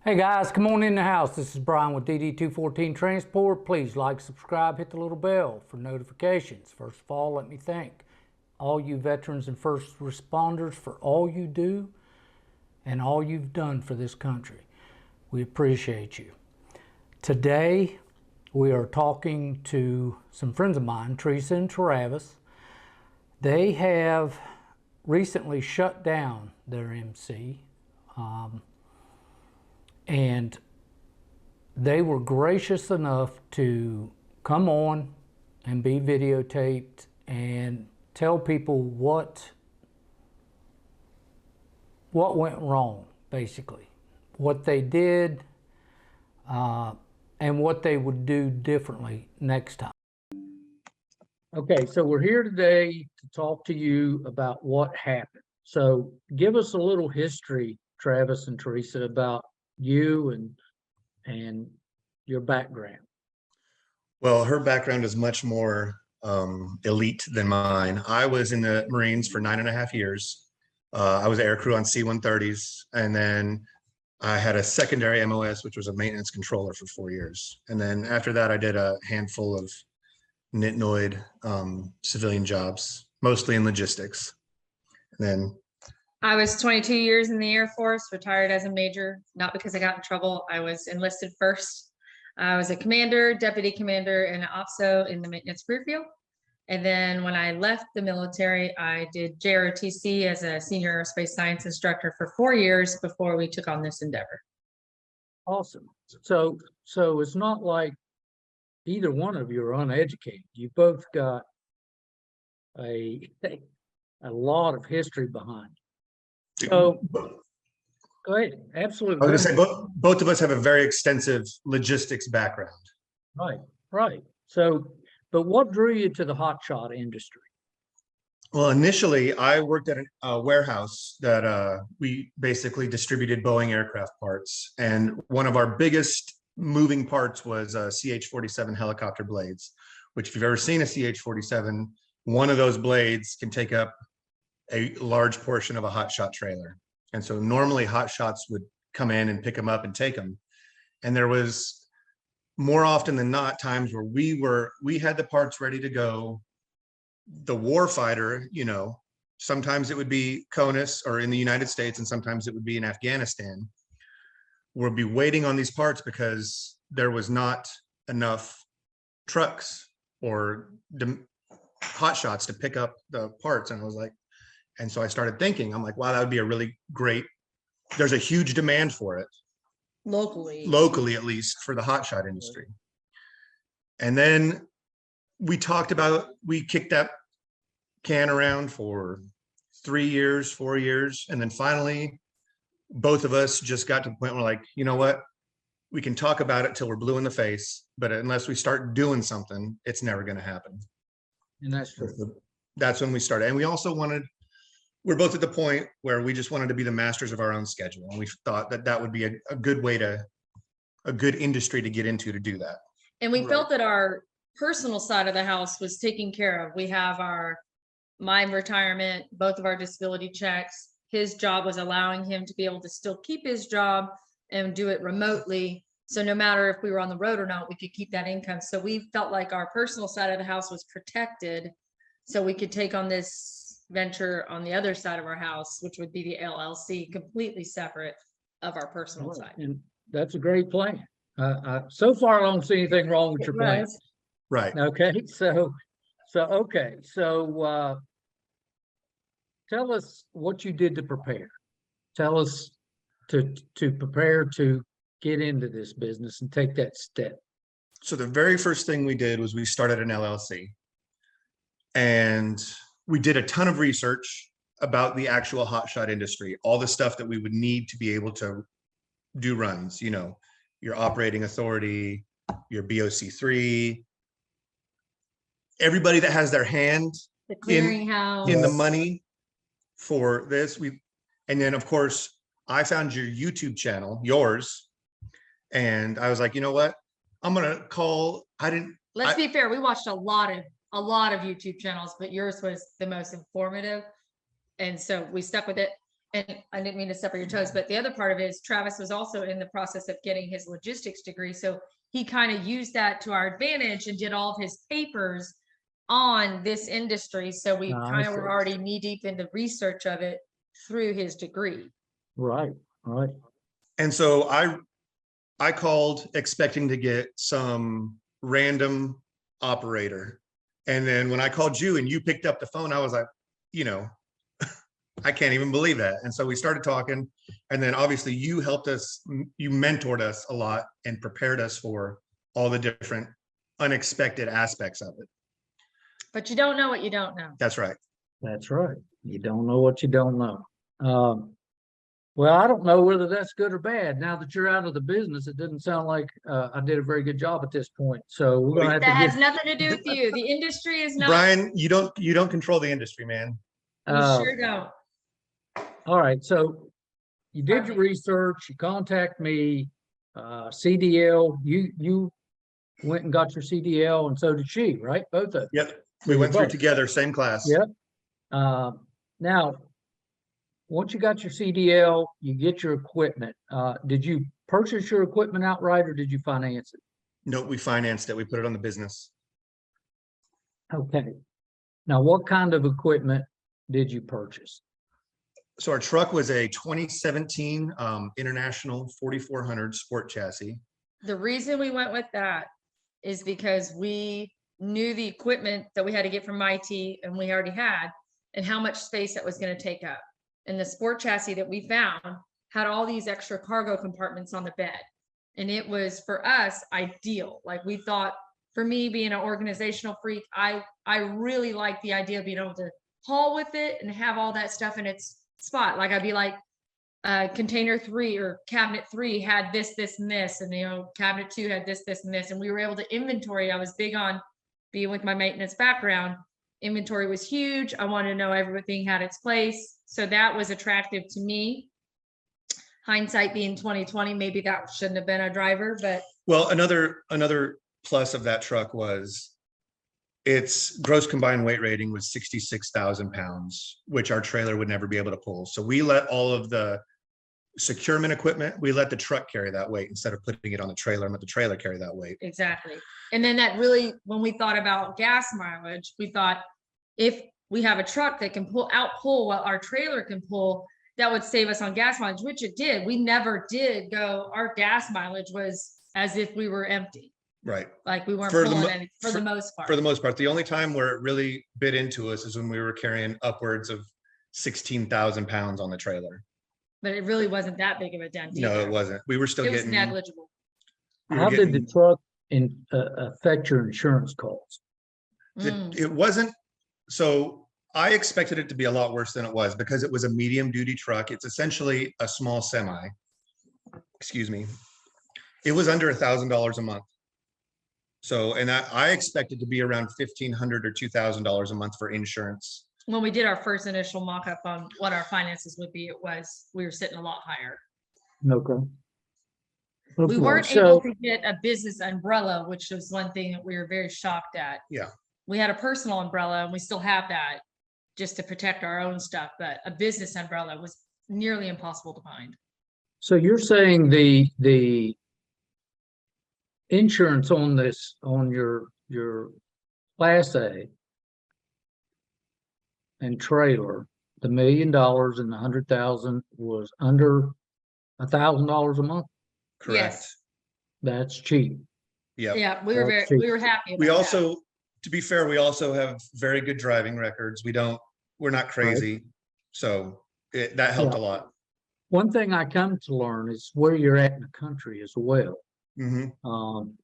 Hey guys, come on in the house. This is Bryan with DD214 Transport. Please like, subscribe, hit the little bell for notifications. First of all, let me thank all you veterans and first responders for all you do and all you've done for this country. We appreciate you. Today, we are talking to some friends of mine, Teresa and Travis. They have recently shut down their MC. And they were gracious enough to come on and be videotaped and tell people what went wrong, basically. What they did and what they would do differently next time. Okay, so we're here today to talk to you about what happened. So give us a little history, Travis and Teresa, about you and your background. Well, her background is much more elite than mine. I was in the Marines for 9.5 years. I was air crew on C-130s, and then I had a secondary MOS, which was a maintenance controller for 4 years. And then after that, I did a handful of nitnoid civilian jobs, mostly in logistics. And then I was 22 years in the Air Force, retired as a major, not because I got in trouble. I was enlisted first. I was a commander, deputy commander, and also in the maintenance career field. And then when I left the military, I did JROTC as a senior aerospace science instructor for 4 years before we took on this endeavor. Awesome. So it's not like either one of you are uneducated. You both got a lot of history behind you. So go ahead. Absolutely. I was going to say both of us have a very extensive logistics background. Right. So, but what drew you to the hotshot industry? Well, initially, I worked at a warehouse that we basically distributed Boeing aircraft parts. And one of our biggest moving parts was CH-47 helicopter blades, which if you've ever seen a CH-47, one of those blades can take up a large portion of a hotshot trailer. And so normally hotshots would come in and pick them up and take them. And there was more often than not times where we had the parts ready to go. The war fighter, sometimes it would be CONUS or in the United States, and sometimes it would be in Afghanistan, would be waiting on these parts because there was not enough trucks or hotshots to pick up the parts. And so I started thinking, I'm like, wow, that would be a really great, there's a huge demand for it. Locally, at least for the hotshot industry. And then we kicked that can around for 3 years, 4 years. And then finally, both of us just got to the point where like, you know what, we can talk about it till we're blue in the face, but unless we start doing something, it's never going to happen. And that's true. That's when we started. And we also we're both at the point where we just wanted to be the masters of our own schedule. And we thought that would be a good way a good industry to get into to do that. And we felt that our personal side of the house was taken care of. We have my retirement, both of our disability checks. His job was allowing him to be able to still keep his job and do it remotely. So no matter if we were on the road or not, we could keep that income. So we felt like our personal side of the house was protected, so we could take on this venture on the other side of our house, which would be the LLC, completely separate of our personal side. And that's a great plan. So far, I don't see anything wrong with your plan. Right. Okay. So tell us what you did to prepare. Tell us to prepare to get into this business and take that step. So the very first thing we did was we started an LLC, and we did a ton of research about the actual hotshot industry, all the stuff that we would need to be able to do runs, your operating authority, your BOC3, everybody that has their hand The clearinghouse in the money for this. And then of course I found your YouTube channel, yours, and I was like, you know what? I'm going to call, Let's be fair. We watched a lot of YouTube channels, but yours was the most informative. And so we stuck with it. and I didn't mean to step on your toes, but the other part of it is Travis was also in the process of getting his logistics degree. So he kind of used that to our advantage and did all of his papers on this industry. So we I kind of see. were already knee deep in the research of it through his degree. Right, right. And so I called expecting to get some random operator. And then when I called you and you picked up the phone, I was like, you know, I can't even believe that. And so we started talking, and then obviously you helped us, you mentored us a lot and prepared us for all the different unexpected aspects of it. But you don't know what you don't know. That's right. That's right. You don't know what you don't know. Well, I don't know whether that's good or bad. Now that you're out of the business, it doesn't sound like I did a very good job at this point. So we're gonna have That to has get. nothing to do with you. The industry is not. Bryan, you don't control the industry, man. You sure don't. All right, so you did your Perfect. research, you contact me, CDL, you went and got your CDL, and so did she, right? Both of you. Yep. We you went through both. together, same class. Yep. Now, once you got your CDL, you get your equipment. Did you purchase your equipment outright or did you finance it? No, we financed it. We put it on the business. Okay. Now, what kind of equipment did you purchase? So our truck was a 2017 International 4400 sport chassis. The reason we went with that is because we knew the equipment that we had to get from IT and we already had, and how much space that was going to take up. And the sport chassis that we found had all these extra cargo compartments on the bed. And it was, for us, ideal. Like, we thought, for me being an organizational freak, I really like the idea of being able to haul with it and have all that stuff in its spot. Like, I'd be like, container 3 or cabinet 3 had this, and this, and cabinet 2 had this, and this, and we were able to inventory. I was big on being with my maintenance background. Inventory was huge. I wanted to know everything had its place. So that was attractive to me. Hindsight being 2020, maybe that shouldn't have been a driver, but. Well, another plus of that truck was its gross combined weight rating was 66,000 pounds, which our trailer would never be able to pull. So we let all of the securement equipment, we let the truck carry that weight instead of putting it on the trailer and let the trailer carry that weight. Exactly. And then that really, when we thought about gas mileage, we thought, if we have a truck that can pull what our trailer can pull, that would save us on gas mileage, which it did. We never did go, our gas mileage was as if we were empty. Right. Like, we weren't For the pulling mo- any, for the most part. For the most part, the only time where it really bit into us is when we were carrying upwards of 16,000 pounds on the trailer. But it really wasn't that big of a dent. No, either. it wasn't. We were still It was getting. negligible. we were How did the getting- truck affect your insurance costs? It wasn't, so I expected it to be a lot worse than it was because it was a medium duty truck. It's essentially a small semi. Excuse me. It was under $1,000 a month. So, and I expected to be around $1,500 or $2,000 a month for insurance. When we did our first initial mock-up on what our finances would be, we were sitting a lot higher. Okay. We Okay, weren't so- able to get a business umbrella, which was one thing that we were very shocked at. Yeah. We had a personal umbrella and we still have that just to protect our own stuff, but a business umbrella was nearly impossible to find. So you're saying the insurance on this, on your Class A and trailer, the $1 million and the 100,000 was under $1,000 a month? Correct. Yes. That's cheap. Yeah. Yeah, we were That's we were happy about We that. also, to be fair, we also have very good driving records. We're not crazy. So that helped a Yeah. lot. One thing I come to learn is where you're at in the country as well. Mhm.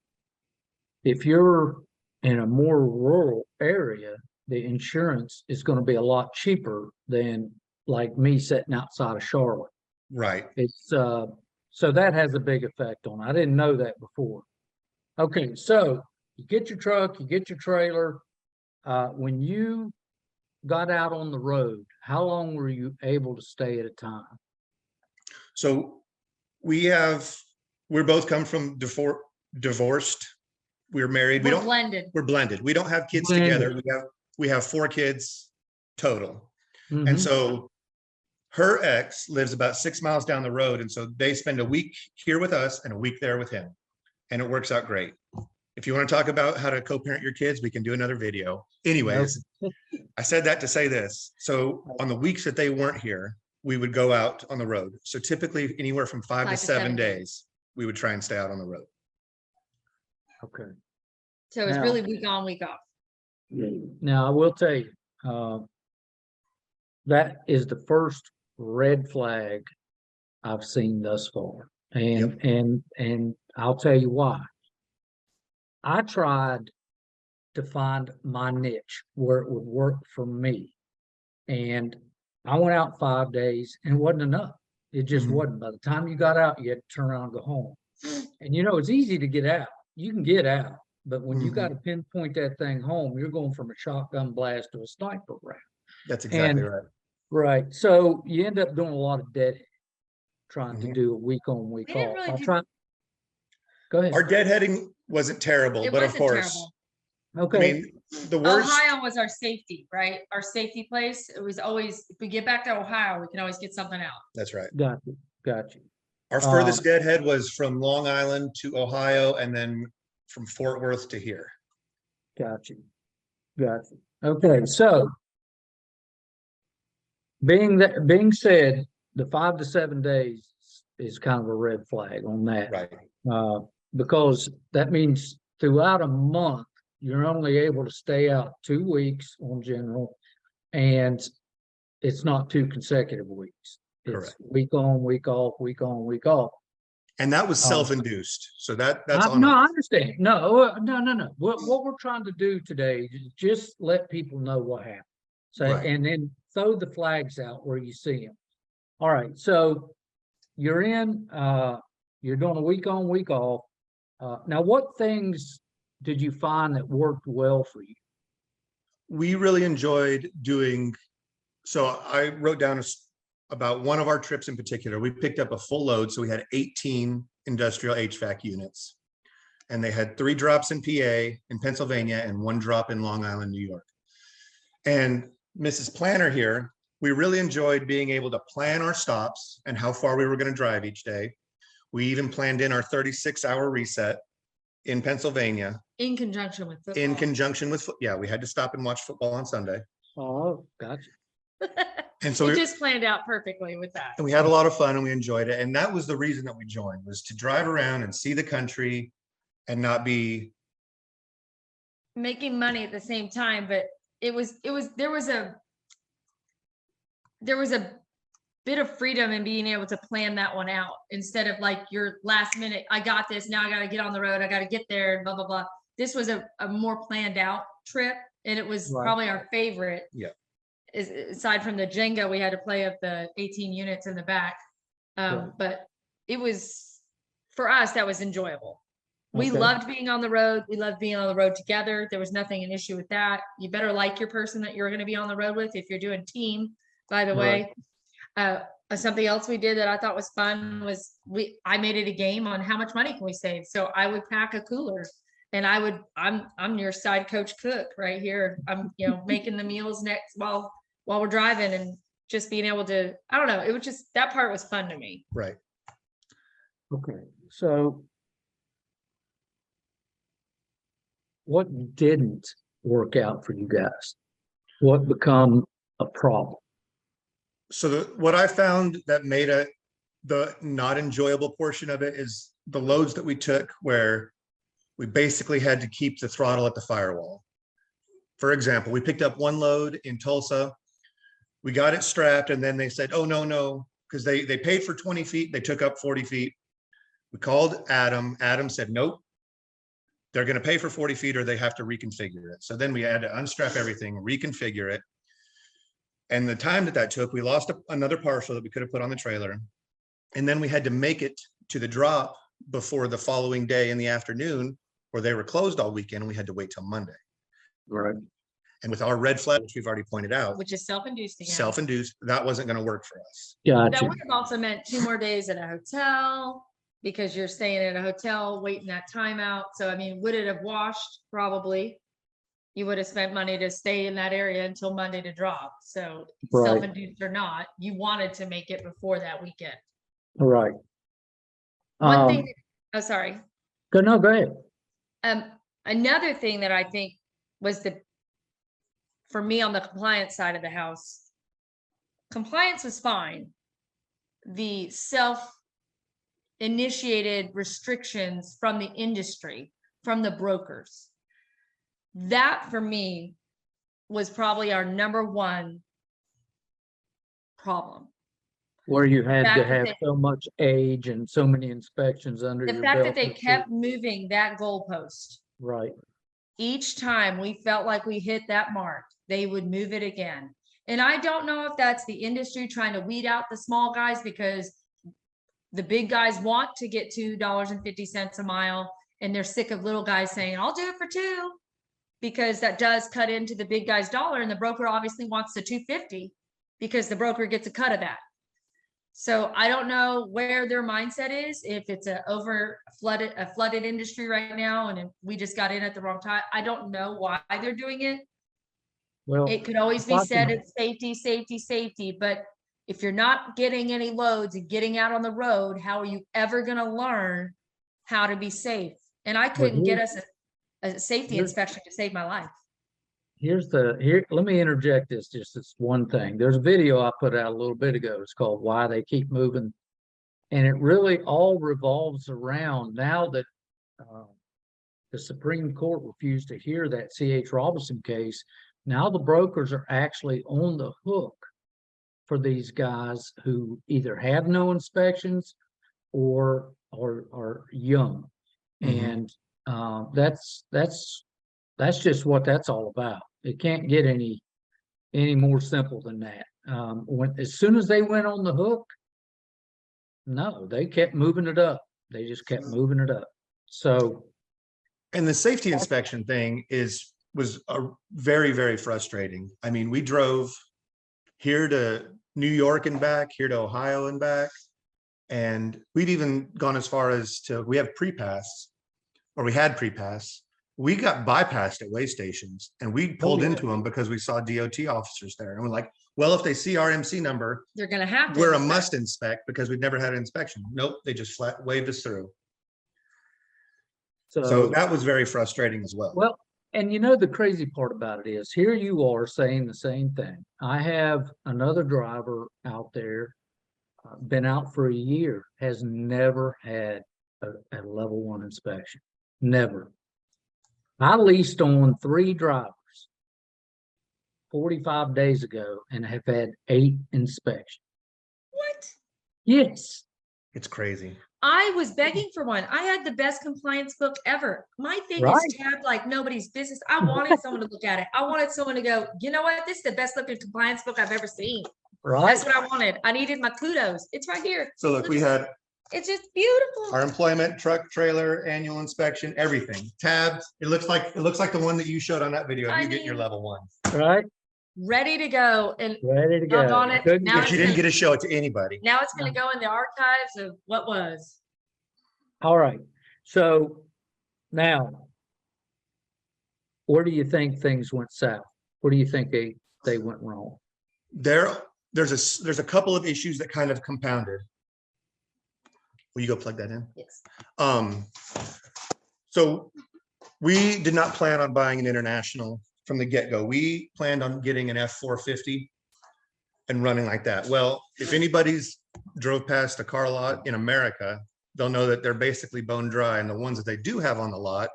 If you're in a more rural area, the insurance is going to be a lot cheaper than like me sitting outside of Charlotte. Right. It's so that has a big effect on it. I didn't know that before. Okay, so you get your truck, you get your trailer. When you got out on the road, how long were you able to stay at a time? So we're both come from divorced. We're married. We're blended. We're blended. We don't have kids Blended. together. We have 4 kids total. Mhm. And so Her ex lives about 6 miles down the road. And so they spend a week here with us and a week there with him. And it works out great. If you want to talk about how to co-parent your kids, we can do another video. Anyways, I said that to say this. So on the weeks that they weren't here, we would go out on the road. So typically anywhere from 5 to 7 days, we would try and stay out on the road. Okay. So it's Now- really week on, week off. Now, I will tell you, that is the first red flag I've seen thus far. And I'll tell you why. I tried to find my niche where it would work for me. And I went out 5 days and it wasn't enough. It just wasn't. By the time you got out, you had to turn around and go home. And it's easy to get out. You can get out. But when you got to pinpoint that thing home, you're going from a shotgun blast to a sniper round. That's exactly right. Right. So you end up doing a lot of deadhead trying to do a week on, week We didn't off. really I'll do- try. Go ahead. Our deadheading wasn't terrible, It but of wasn't course, terrible. Okay. I mean, the worst. Ohio was our safety, right? Our safety place. It was always, if we get back to Ohio, we can always get something out. That's right. Got you. Got you. Our furthest deadhead was from Long Island to Ohio and then from Fort Worth to here. Got you. Got you. Okay. So being said, the 5 to 7 days is kind of a red flag on that. Right. Because that means throughout a month, you're only able to stay out 2 weeks on general, and it's not 2 consecutive weeks. It's Correct. week on, week off, week on, week off. And that was self-induced. So that's on No, us. I understand. No. What we're trying to do today is just let people know what happened. So, Right. and then throw the flags out where you see them. All right. So you're you're doing a week on, week off. Now, what things did you find that worked well for you? We really enjoyed doing, so I wrote down about one of our trips in particular. We picked up a full load. So we had 18 industrial HVAC units, and they had 3 drops in PA in Pennsylvania and 1 drop in Long Island, New York. And Mrs. Planner here, we really enjoyed being able to plan our stops and how far we were going to drive each day. We even planned in our 36-hour reset in Pennsylvania In conjunction with football. in conjunction with, we had to stop and watch football on Sunday. Oh, gotcha. And so It just planned out perfectly with that. and we had a lot of fun and we enjoyed it. And that was the reason that we joined, was to drive around and see the country and not be. Making money at the same time, but there was a bit of freedom in being able to plan that one out instead of like your last minute, I got this, now I got to get on the road, I got to get there, and blah, blah, blah. This was a more planned out trip, and it was probably our favorite. Yeah. Aside from the Jenga we had to play of the 18 units in the back. But it was, for us, that was enjoyable. We loved being on the road. We loved being on the road together. There was nothing an issue with that. You better like your person that you're going to be on the road with if you're doing team, by the way. Something else we did that I thought was fun was I made it a game on how much money can we save. So I would pack a cooler, and I'm your side coach cook right here. I'm making the meals next while we're driving, and just being able to, I don't know, it was just, that part was fun to me. Right. Okay. So what didn't work out for you guys? What become a problem? So what I found that made the not enjoyable portion of it is the loads that we took where we basically had to keep the throttle at the firewall. For example, we picked up one load in Tulsa. We got it strapped, and then they said, oh, no, because they paid for 20 feet. They took up 40 feet. We called Adam. Adam said, nope, they're going to pay for 40 feet or they have to reconfigure it. So then we had to unstrap everything, reconfigure it. And the time that took, we lost another parcel that we could have put on the trailer. And then we had to make it to the drop before the following day in the afternoon, where they were closed all weekend, and we had to wait till Monday. Right. And with our red flag, which we've already pointed out, Which is self-induced again. self-induced, that wasn't going to work for us. That Gotcha. would have also meant 2 more days at a hotel, because you're staying at a hotel, waiting that time out. So, I mean, would it have washed? Probably. you would have spent money to stay in that area until Monday to drop. So Right. self-induced or not, you wanted to make it before that weekend. Right. One thing, oh, sorry. Go ahead. Another thing that I think was for me on the compliance side of the house, compliance was fine. The self-initiated restrictions from the industry, from the brokers, that for me was probably our number one problem. Where you had fact to that have they- so much age and so many inspections under The your fact that belt. they kept moving that goalpost. Right. Each time we felt like we hit that mark, they would move it again. And I don't know if that's the industry trying to weed out the small guys, because the big guys want to get $2.50 a mile, and they're sick of little guys saying, I'll do it for $2, because that does cut into the big guy's dollar, and the broker obviously wants the $2.50 because the broker gets a cut of that. So I don't know where their mindset is, if it's a flooded industry right now, and if we just got in at the wrong time. I don't know why they're doing it. Well, It could always be said it's safety, safety, safety, but if you're not getting any loads and getting out on the road, how are you ever going to learn how to be safe? And I couldn't get us a safety inspection to save my life. Let me interject just this one thing. There's a video I put out a little bit ago. It's called Why They Keep Moving. And it really all revolves around, now that the Supreme Court refused to hear that C.H. Robinson case, now the brokers are actually on the hook for these guys who either have no inspections or are young. Mhm. And that's just what that's all about. It can't get any more simple than that. As soon as they went on the hook, no, they kept moving it up. They just kept moving it up. So, And the safety inspection thing was a very, very frustrating. I mean, we drove here to New York and back, here to Ohio and back. And we've even gone as far as we have pre-pass, or we had pre-pass. We got bypassed at way stations, and we pulled into them because we saw DOT officers there. And we're like, well, if they see our MC number, They're going to have to. we're a must inspect, because we've never had an inspection. Nope, they just flat waved us through. So that was very frustrating as well. Well, and you know, the crazy part about it is, here you are saying the same thing. I have another driver out there, been out for a year, has never had a level 1 inspection. Never. I leased on 3 drivers 45 days ago and have had 8 inspections. What? Yes. It's crazy. I was begging for one. I had the best compliance book ever. My thing Right. is tabbed like nobody's business. I wanted someone to look at it. I wanted someone to go, you know what? This is the best looking compliance book I've ever seen. Right. That's what I wanted. I needed my kudos. It's right here. So look, we had It's just beautiful. our employment, truck, trailer, annual inspection, everything tabbed. It looks like the one that you showed on that video. I You get your mean- level 1, Right. Ready to go. And Ready to go. I'm on it. Couldn't Now get- but you didn't get to show it to anybody. now it's going to go in the archives of what was. All right. So now, where do you think things went south? Where do you think they went wrong? There's a couple of issues that kind of compounded. Will you go plug that in? Yes. So we did not plan on buying an international from the get-go. We planned on getting an F450 and running like that. Well, if anybody's drove past a car lot in America, they'll know that they're basically bone dry. And the ones that they do have on the lot,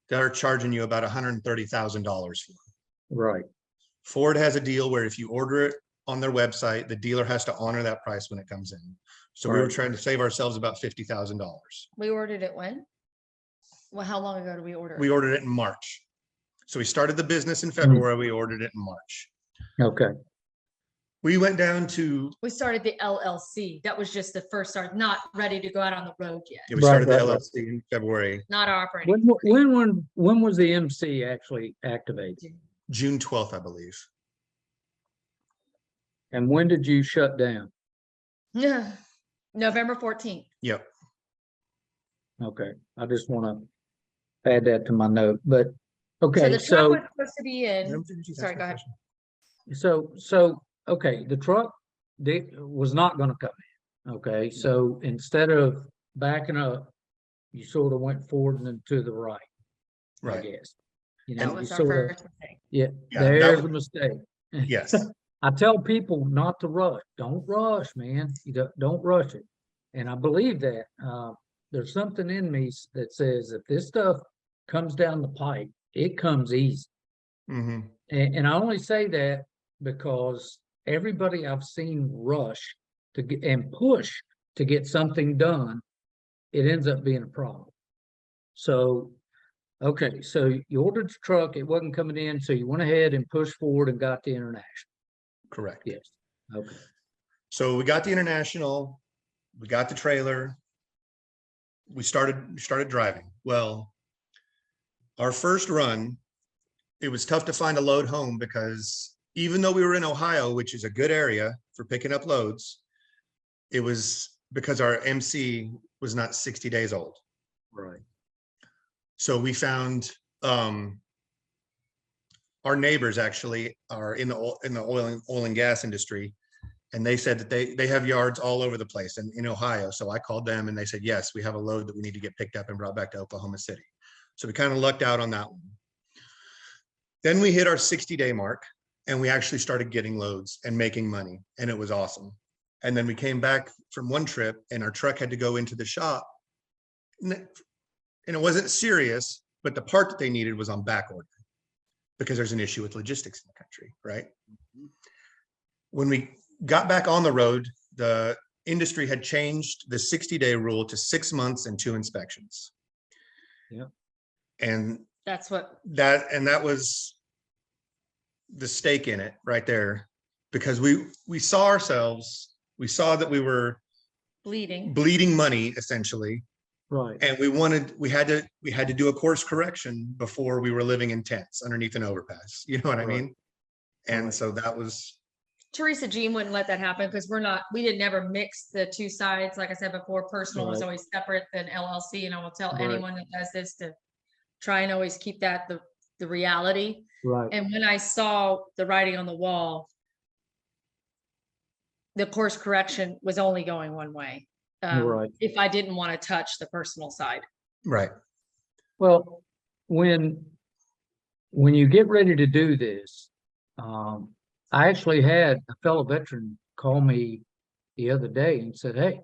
they're charging you about $130,000 for. Right. Ford has a deal where if you order it on their website, the dealer has to honor that price when it comes in. So we were Right. trying to save ourselves about $50,000. We ordered it when? Well, how long ago did we order it? We ordered it in March. So we started the business in February. We ordered it in March. Okay. We went down to, We started the LLC. That was just the first start, not ready to go out on the road yet. we Right, started the right, right. LLC in February, Not operating. When was the MC actually activated? June 12th, I believe. And when did you shut down? November 14th. Yep. Okay. I just want to add that to my note, but Okay, the truck was supposed to be in, sorry, go ahead. Okay, the truck was not gonna come in, okay? So instead of backing up, you sort of went forward and then to the right, I Right. guess. You That know, you was our sort of, first mistake. yeah, Yeah, that there's a was- mistake. Yes. I tell people not to rush. Don't rush, man. You don't rush it. And I believe that. There's something in me that says if this stuff comes down the pipe, it comes easy. Hmm. And I only say that because everybody I've seen rush to get and push to get something done, it ends up being a problem. So, okay, so you ordered the truck, it wasn't coming in, so you went ahead and pushed forward and got the international. Correct. Yes. Okay. So we got the international, we got the trailer. We started driving. Well, our first run, it was tough to find a load home because even though we were in Ohio, which is a good area for picking up loads, it was because our MC was not 60 days old. Right. So we found our neighbors actually are in the oil and gas industry. And they said that they have yards all over the place in Ohio. So I called them and they said, yes, we have a load that we need to get picked up and brought back to Oklahoma City. So we kind of lucked out on that one. Then we hit our 60-day mark and we actually started getting loads and making money. And it was awesome. And then we came back from one trip and our truck had to go into the shop. And it wasn't serious, but the part that they needed was on back order because there's an issue with logistics in the country, right? When we got back on the road, the industry had changed the 60-day rule to 6 months and 2 inspections. Yeah. And That's what, that was the stake in it right there, because we saw ourselves, we saw that we were bleeding money essentially. Right. And we had to do a course correction before we were living in tents underneath an overpass. You know what I mean? And so that was. Teresa Jean wouldn't let that happen because we did never mix the two sides. Like I said before, personal was always separate than LLC. And I will tell anyone that does this to try and always keep that the reality. Right. And when I saw the writing on the wall, the course correction was only going one way. If I didn't want to touch the personal side. Right. Well, when you get ready to do this, I actually had a fellow veteran call me the other day and said, hey,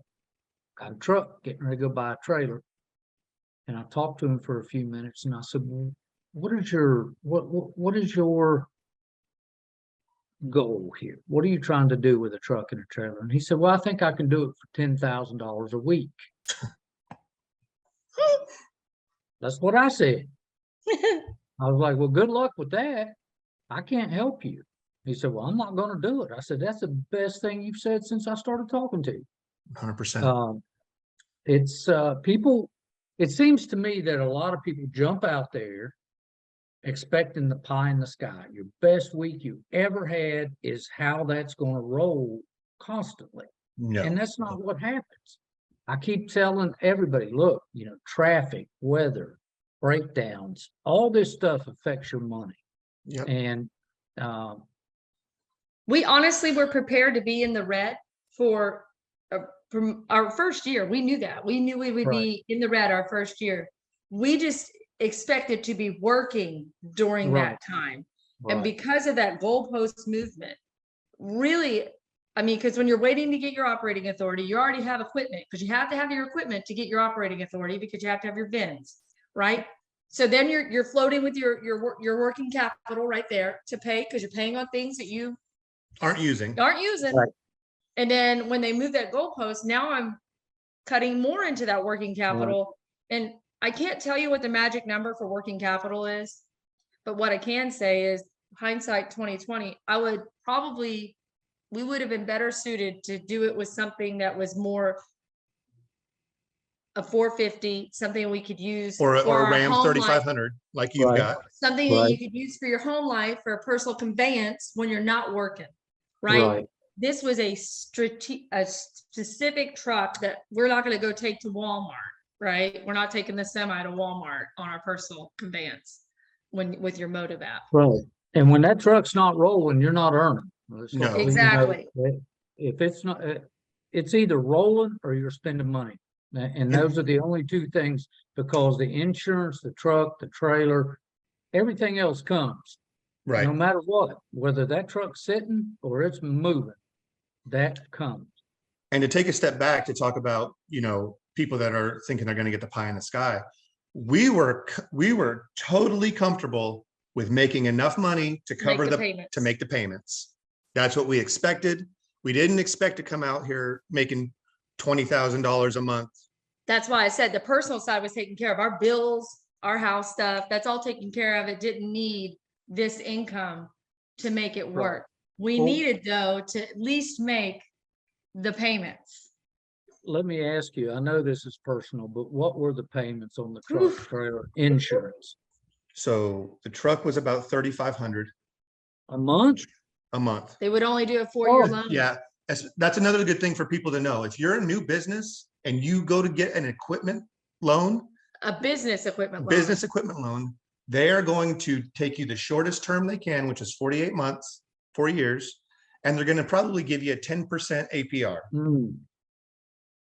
got a truck, getting ready to go buy a trailer. And I talked to him for a few minutes and I said, well, what is your goal here? What are you trying to do with a truck and a trailer? And he said, well, I think I can do it for $10,000 a week. That's what I said. I was like, well, good luck with that. I can't help you. He said, well, I'm not going to do it. I said, that's the best thing you've said since I started talking to you. 100%. It's people, it seems to me that a lot of people jump out there expecting the pie in the sky. Your best week you ever had is how that's going to roll constantly. No. And that's not what happens. I keep telling everybody, look, traffic, weather, breakdowns, all this stuff affects your money. Yep. And we honestly were prepared to be in the red from our first year. We knew that. We knew we would be in the red our first year. We just expected to be working during that time. And because of that goalpost movement, really, I mean, because when you're waiting to get your operating authority, you already have equipment because you have to have your equipment to get your operating authority because you have to have your VINs, right? So then you're floating with your working capital right there to pay because you're paying on things that you aren't using. Right. And then when they move that goalpost, now I'm cutting more into that working capital. And I can't tell you what the magic number for working capital is, but what I can say is hindsight 2020, we would have been better suited to do it with something that was more a 450, something we could use or for a Ram 3500 like you've got. Something that you could use for your home life for a personal conveyance when you're not working, right? This was a specific truck that we're not going to go take to Walmart, right? We're not taking the semi to Walmart on our personal conveyance. with your Motive app. Right. And when that truck's not rolling, you're not earning. It's No. like, you know, Exactly. if it's not, it's either rolling or you're spending money. And those are the only two things, because the insurance, the truck, the trailer, everything else comes. Right. No matter what, whether that truck's sitting or it's moving, that comes. And to take a step back to talk about, people that are thinking they're going to get the pie in the sky, we were totally comfortable with making enough money to cover payments. to make the payments. That's what we expected. We didn't expect to come out here making $20,000 a month. That's why I said the personal side was taken care of. Our bills, our house stuff, that's all taken care of. It didn't need this income to make it work. We Well- needed, though, to at least make the payments. Let me ask you, I know this is personal, but what were the payments on the truck, trailer, insurance? So the truck was about 3,500 A month? a month. They would only do a 4-year Oh, loan. Yeah, that's another good thing for people to know. If you're a new business and you go to get an equipment loan, A business equipment loan. business equipment loan, they are going to take you the shortest term they can, which is 48 months, 4 years, and they're going to probably give you a 10% APR. Hmm.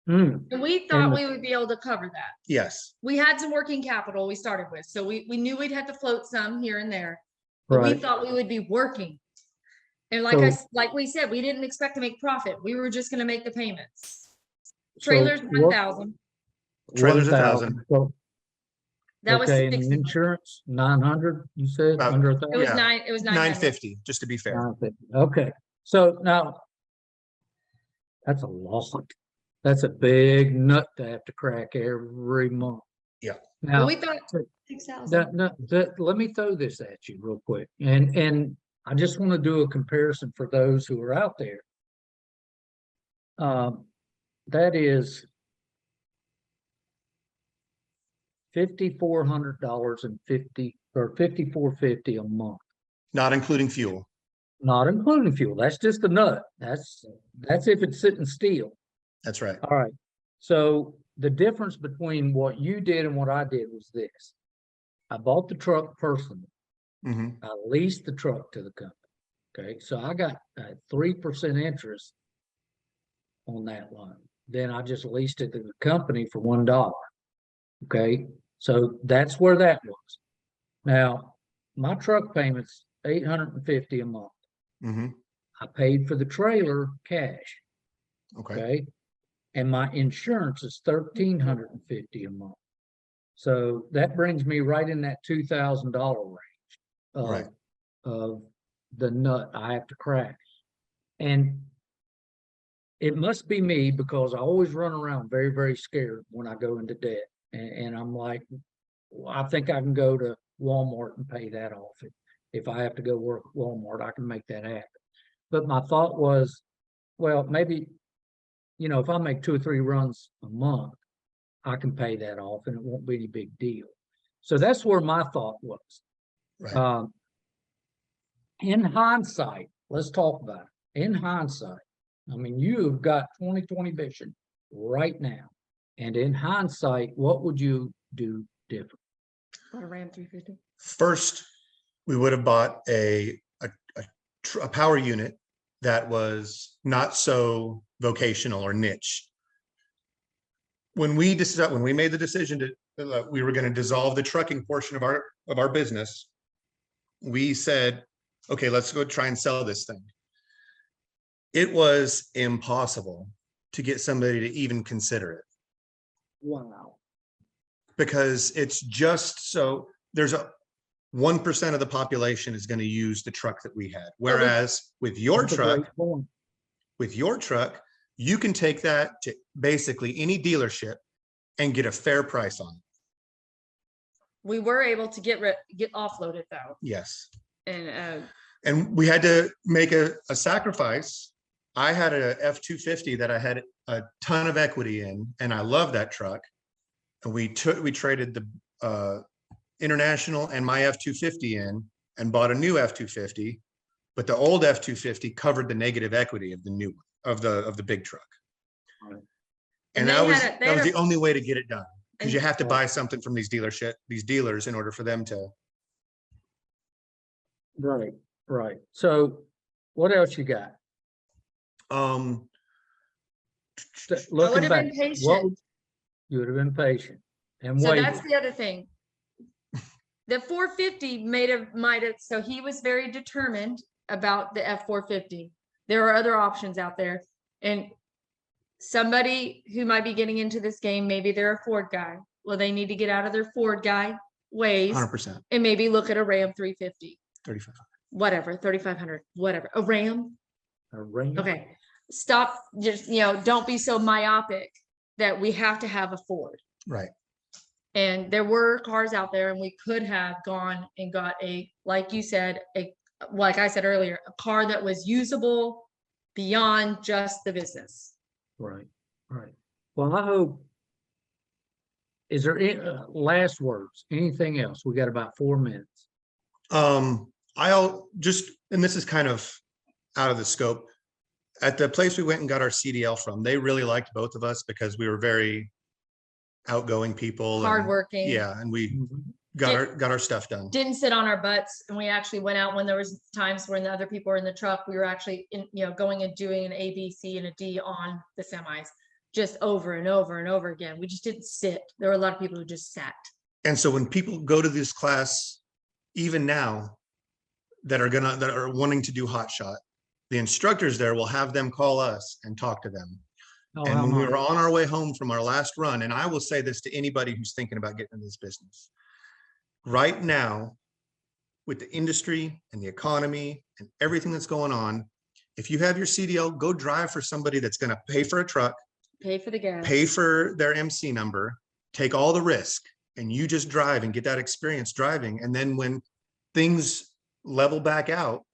And we thought And- we would be able to cover that. Yes, We had some working capital we started with, so we knew we'd have to float some here and there. But we Right. thought we would be working. And like we said, we didn't expect to make profit. We were just gonna make the payments. Trailers, So 1,000. Trailers, 1,000. 1,000. So, That was okay, and 60. insurance, 900, you said, About- under a It was thousand? it was 900. 950, just to be fair. 950. Okay, so now, that's a lot. That's a big nut to have to crack every month. Yeah. Well, Now, we thought 6,000. let me throw this at you real quick, and I just want to do a comparison for those who are out there. That is $5,400 and $5,450 a month, Not including fuel. not including fuel. That's just the nut. That's if it's sitting still. That's right. All right. So the difference between what you did and what I did was this. I bought the truck personally. Mhm. I leased the truck to the company. Okay. So I got 3% interest on that loan. Then I just leased it to the company for $1. Okay. So that's where that was. Now, my truck payment's $850 a month. Mhm. I paid for the trailer cash. Okay. Okay. And my insurance is $1,350 a month. So that brings me right in that $2,000 range Right. of the nut I have to crack. And it must be me, because I always run around very, very scared when I go into debt. And I'm like, well, I think I can go to Walmart and pay that off. If I have to go work at Walmart, I can make that happen. But my thought was, well, maybe, if I make 2 or 3 runs a month, I can pay that off and it won't be any big deal. So that's where my thought was. Right. In hindsight, let's talk about it. In hindsight, I mean, you've got 20/20 vision right now. And in hindsight, what would you do different? Bought a Ram 350. First, we would have bought a power unit that was not so vocational or niche. When we made the decision to we were going to dissolve the trucking portion of our business, we said, okay, let's go try and sell this thing. It was impossible to get somebody to even consider it, Wow. because it's just so there's 1% of the population is going to use the truck that we had. Whereas with your That's a great truck, point. you can take that to basically any dealership and get a fair price on it. We were able to get offloaded though. Yes. And We had to make a sacrifice. I had a F-250 that I had a ton of equity in, and I love that truck. And we traded the International and my F-250 in and bought a new F-250, but the old F-250 covered the negative equity of the new one, of the big truck. Right. And they that was had the only way to get it done, because and- you have to buy something from these dealers in order for them to Right, right. So what else you got? Um, I Looking would have back, been what patient. would- you would have been patient and So that's waited. the other thing. The 450 might have, so he was very determined about the F450. There are other options out there. And somebody who might be getting into this game, maybe they're a Ford guy. Well, they need to get out of their Ford guy ways 100%, and maybe look at a Ram 350, 35. whatever, 3500, whatever. A Ram. A ring. Okay. Stop. Just, don't be so myopic that we have to have a Ford. Right. And there were cars out there and we could have gone and got like you said, like I said earlier, a car that was usable beyond just the business. Right, right. Well, I hope, is there any last words, anything else? We got about 4 minutes. I'll just, and this is kind of out of the scope. At the place we went and got our CDL from, they really liked both of us because we were very outgoing people. and- Hardworking. Yeah, and we Mhm. got our stuff done. Didn't sit on our butts, and we actually went out when there was times when the other people were in the truck. We were actually going and doing an A, B, C, and a D on the semis, just over and over and over again. We just didn't sit. There were a lot of people who just sat. And so when people go to this class, even now, that are wanting to do Hotshot, the instructors there will have them call us and talk to them. Oh, And how when we much? were on our way home from our last run, and I will say this to anybody who's thinking about getting into this business, right now, with the industry and the economy and everything that's going on, if you have your CDL, go drive for somebody that's going to pay for a truck, Pay for the gas. pay for their MC number, take all the risk, and you just drive and get that experience driving. And then when things level back out,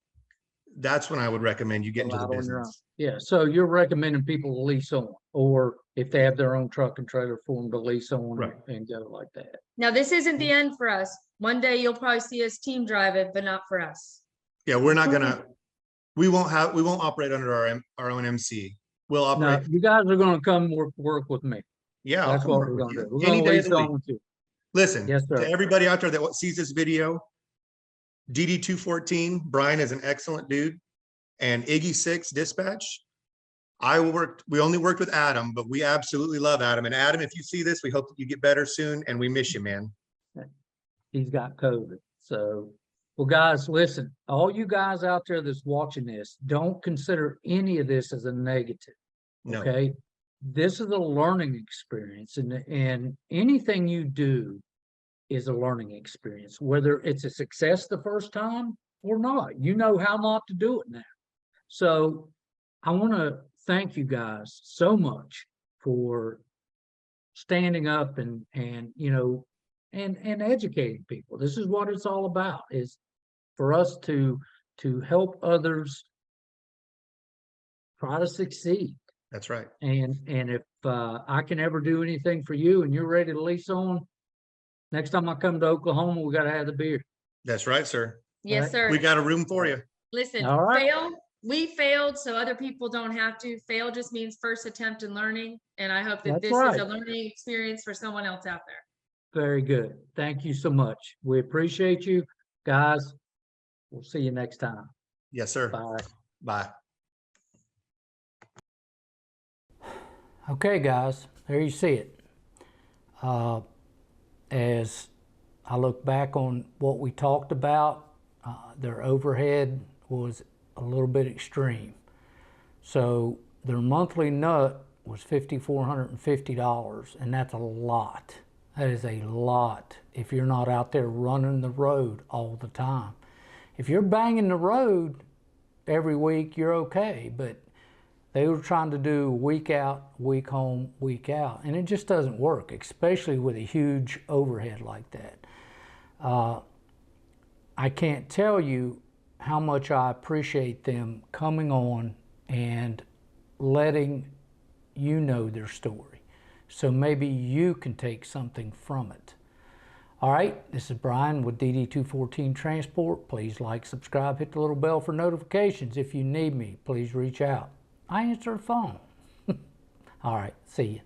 that's when I would recommend you get into the Out on your own. business. Yeah, so you're recommending people to lease on, or if they have their own truck and trailer for them to lease on Right. and go like that. Now, this isn't the end for us. One day you'll probably see us team drive it, but not for us. Yeah, we're not gonna, we won't operate under our own MC. We'll No, operate. you guys are gonna come work with me. Yeah, I'll That's come what work we're with gonna do. you We're any gonna day of lease the week. on with you. Listen, Yes, sir. to everybody out there that sees this video, DD214, Bryan is an excellent dude, and Iggy6 Dispatch. We only worked with Adam, but we absolutely love Adam. And Adam, if you see this, we hope that you get better soon, and we miss you, man. He's got COVID. So, well, guys, listen, all you guys out there that's watching this, don't consider any of this as a negative. No, Okay. This is a learning experience, and anything you do is a learning experience, whether it's a success the first time or not. You know how not to do it now. So I want to thank you guys so much for standing up and educating people. This is what it's all about, is for us to help others try to succeed. that's right. And if I can ever do anything for you and you're ready to lease on, next time I come to Oklahoma, we got to have the beer. That's right, sir. Yes, Right. sir. We got a room for you. Listen, All right. we failed so other people don't have to. Fail just means first attempt in learning. And I hope that That's this is right. a learning experience for someone else out there. Very good. Thank you so much. We appreciate you, guys. We'll see you next time. Yes, sir. Bye. Bye. Okay, guys, there you see it. As I look back on what we talked about, their overhead was a little bit extreme. So their monthly nut was $5,450, and that's a lot. That is a lot if you're not out there running the road all the time. If you're banging the road every week, you're okay, but they were trying to do week out, week home, week out, and it just doesn't work, especially with a huge overhead like that. I can't tell you how much I appreciate them coming on and letting you know their story, so maybe you can take something from it. All right, this is Bryan with DD214 Transport. Please like, subscribe, hit the little bell for notifications. If you need me, please reach out. I answer the phone. All right, see you.